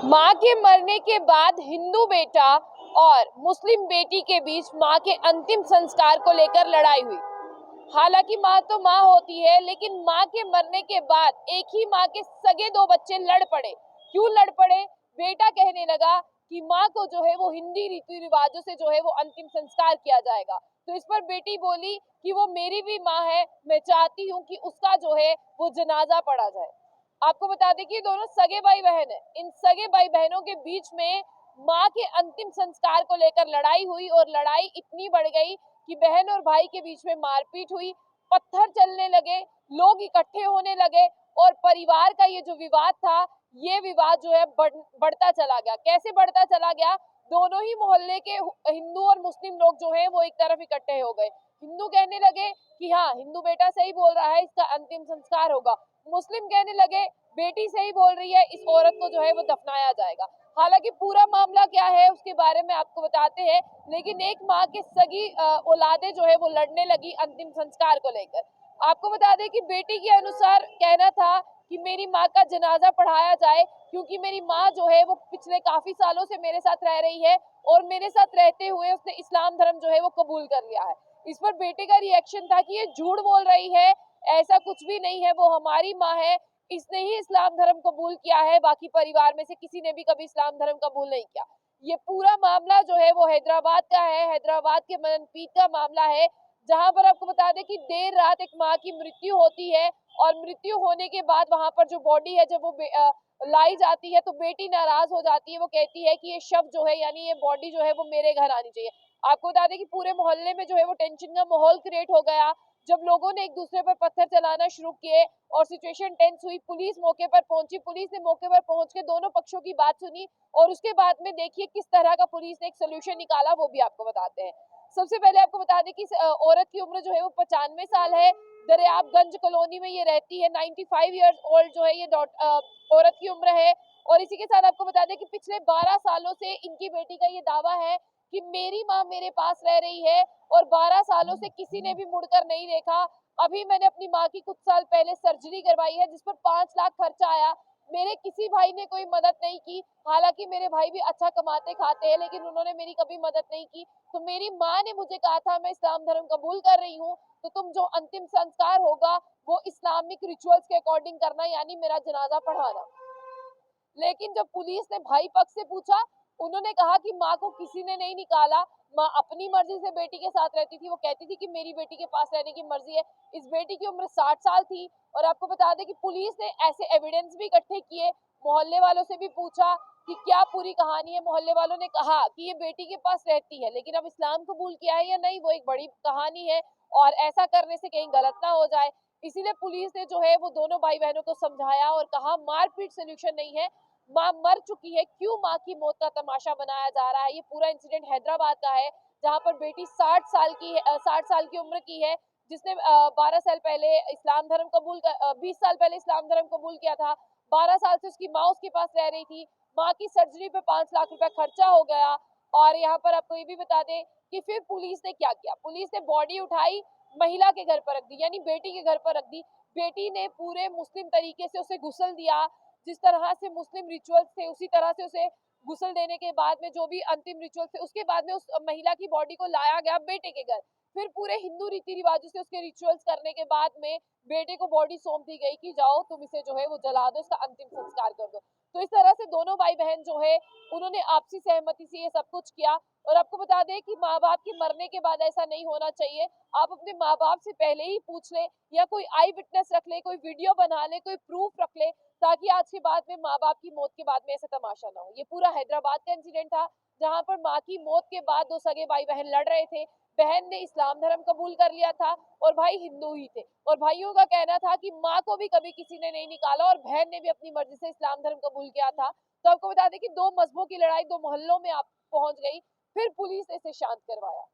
माँ के मरने के बाद हिंदू बेटा और मुस्लिम बेटी के बीच माँ के अंतिम संस्कार को लेकर लड़ाई हुई। हालांकि माँ तो माँ होती है, लेकिन माँ के मरने के बाद एक ही माँ के सगे दो बच्चे लड़ पड़े। क्यों लड़ पड़े? बेटा कहने लगा कि माँ को जो है वो हिंदी रीति रिवाजों से जो है वो अंतिम संस्कार किया जाएगा। तो इस पर बेटी बोली कि वो मेरी भी माँ है, मैं चाहती हूँ कि उसका जो है वो जनाजा पढ़ा जाए। आपको बता दें कि ये दोनों सगे भाई बहन है। इन सगे भाई बहनों के बीच में माँ के अंतिम संस्कार को लेकर लड़ाई हुई और लड़ाई इतनी बढ़ गई कि बहन और भाई के बीच में मारपीट हुई, पत्थर चलने लगे, लोग इकट्ठे होने लगे और परिवार का ये जो विवाद था, ये विवाद जो है बढ़ता चला गया। कैसे बढ़ता चला गया? दोनों ही मोहल्ले के हिंदू और मुस्लिम लोग जो है वो एक तरफ इकट्ठे हो गए। हिंदू कहने लगे कि हाँ, हिंदू बेटा सही बोल रहा है, इसका अंतिम संस्कार होगा। मुस्लिम कहने लगे बेटी सही बोल रही है, इस औरत को जो है वो दफनाया जाएगा। हालांकि पूरा मामला क्या है उसके बारे में आपको बताते हैं, लेकिन एक माँ के सगी औलादे जो है वो लड़ने लगी अंतिम संस्कार को लेकर। आपको बता दें कि बेटी के अनुसार कहना था कि मेरी माँ का जनाजा पढ़ाया जाए, क्योंकि मेरी माँ जो है वो पिछले काफी सालों से मेरे साथ रह रही है और मेरे साथ रहते हुए उसने इस्लाम धर्म जो है वो कबूल कर लिया है। इस पर बेटे का रिएक्शन था कि ये झूठ बोल रही है, ऐसा कुछ भी नहीं है, वो हमारी माँ है, इसने ही इस्लाम धर्म कबूल किया है, बाकी परिवार में से किसी ने भी कभी इस्लाम धर्म कबूल नहीं किया। ये पूरा मामला जो है वो हैदराबाद का है, हैदराबाद के मननपीट का मामला है, जहां पर आपको बता दें कि देर रात एक माँ की मृत्यु होती है और मृत्यु होने के बाद वहां पर जो बॉडी है जब वो लाई जाती है तो बेटी नाराज हो जाती है। वो कहती है कि ये शव जो है, यानी ये बॉडी जो है वो मेरे घर आनी चाहिए। आपको बता दें कि पूरे मोहल्ले में जो है वो टेंशन का माहौल क्रिएट हो गया जब लोगों ने एक दूसरे पर पत्थर चलाना शुरू किए और सिचुएशन टेंस हुई। पुलिस मौके पर पहुंची, पुलिस ने मौके पर पहुंच के दोनों पक्षों की बात सुनी और उसके बाद में देखिए किस तरह का पुलिस ने एक सोल्यूशन निकाला, वो भी आपको बताते हैं। सबसे पहले आपको बता दें कि औरत की उम्र जो है वो 95 साल है, दरियाबगंज कॉलोनी में ये रहती है। 95 ईयर्स ओल्ड जो है ये औरत की उम्र है। और इसी के साथ आपको बता दें कि पिछले 12 सालों से इनकी बेटी का ये दावा है कि मेरी माँ मेरे पास रह रही है और 12 सालों से किसी ने भी मुड़कर नहीं देखा। अभी मैंने अपनी माँ की कुछ साल पहले सर्जरी करवाई है जिस पर 5 लाख खर्चा आया, मेरे किसी भाई ने कोई मदद नहीं की। हालांकि मेरे भाई भी अच्छा कमाते खाते हैं, लेकिन उन्होंने मेरी कभी मदद नहीं की। तो मेरी माँ ने मुझे कहा था मैं इस्लाम धर्म कबूल कर रही हूँ, तो तुम जो अंतिम संस्कार होगा वो इस्लामिक रिचुअल्स के अकॉर्डिंग करना, यानी मेरा जनाजा पढ़ाना। लेकिन जब पुलिस ने भाई पक्ष से पूछा, उन्होंने कहा कि माँ को किसी ने नहीं निकाला, माँ अपनी मर्जी से बेटी के साथ रहती थी। वो कहती थी कि मेरी बेटी के पास रहने की मर्जी है। इस बेटी की उम्र 60 साल थी। और आपको बता दें कि पुलिस ने ऐसे एविडेंस भी इकट्ठे किए, मोहल्ले वालों से भी पूछा कि क्या पूरी कहानी है। मोहल्ले वालों ने कहा कि ये बेटी के पास रहती है, लेकिन अब इस्लाम कबूल किया है या नहीं वो एक बड़ी कहानी है और ऐसा करने से कहीं गलत ना हो जाए। इसीलिए पुलिस ने जो है वो दोनों भाई बहनों को समझाया और कहा मारपीट सोल्यूशन नहीं है, माँ मर चुकी है, क्यों माँ की मौत का तमाशा बनाया जा रहा है। ये पूरा इंसिडेंट हैदराबाद का है, जहां पर बेटी 60 साल की है, 60 साल की उम्र की है, जिसने 12 साल पहले इस्लाम धर्म कबूल 20 साल पहले इस्लाम धर्म कबूल किया था। 12 साल से उसकी माँ उसके पास रह रही थी। माँ की सर्जरी पे 5 लाख रुपए खर्चा हो गया। और यहाँ पर आपको ये भी बता दें कि फिर पुलिस ने क्या किया, पुलिस ने बॉडी उठाई, महिला के घर पर रख दी, यानी बेटी के घर पर रख दी। बेटी ने पूरे मुस्लिम तरीके से उसे गुस्ल दिया, जिस तरह से मुस्लिम रिचुअल्स थे उसी तरह से उसे गुस्ल देने के बाद में जो भी अंतिम रिचुअल थे उसके बाद में उस महिला की बॉडी को लाया गया बेटे के घर। फिर पूरे हिंदू रीति रिवाजों से उसके रिचुअल्स करने के बाद में बेटे को बॉडी सौंप दी गई कि जाओ तुम इसे जो है वो जला दो, इसका अंतिम संस्कार कर दो। तो इस तरह से दोनों भाई बहन जो है उन्होंने आपसी सहमति से ये सब कुछ किया। और आपको बता दें कि माँ बाप के मरने के बाद ऐसा नहीं होना चाहिए। आप अपने माँ बाप से पहले ही पूछ ले या कोई आई विटनेस रख ले, कोई वीडियो बना ले, कोई प्रूफ रख ले, ताकि आज के बाद में माँ बाप की मौत के बाद में ऐसा तमाशा ना हो। ये पूरा हैदराबाद का इंसिडेंट था, जहां पर माँ की मौत के बाद दो सगे भाई बहन लड़ रहे थे। बहन ने इस्लाम धर्म कबूल कर लिया था और भाई हिंदू ही थे। और भाइयों का कहना था कि माँ को भी कभी किसी ने नहीं निकाला और बहन ने भी अपनी मर्जी से इस्लाम धर्म कबूल किया था। तो आपको बता दें कि दो मजहबों की लड़ाई दो मोहल्लों में आप पहुंच गई, फिर पुलिस ने इसे शांत करवाया।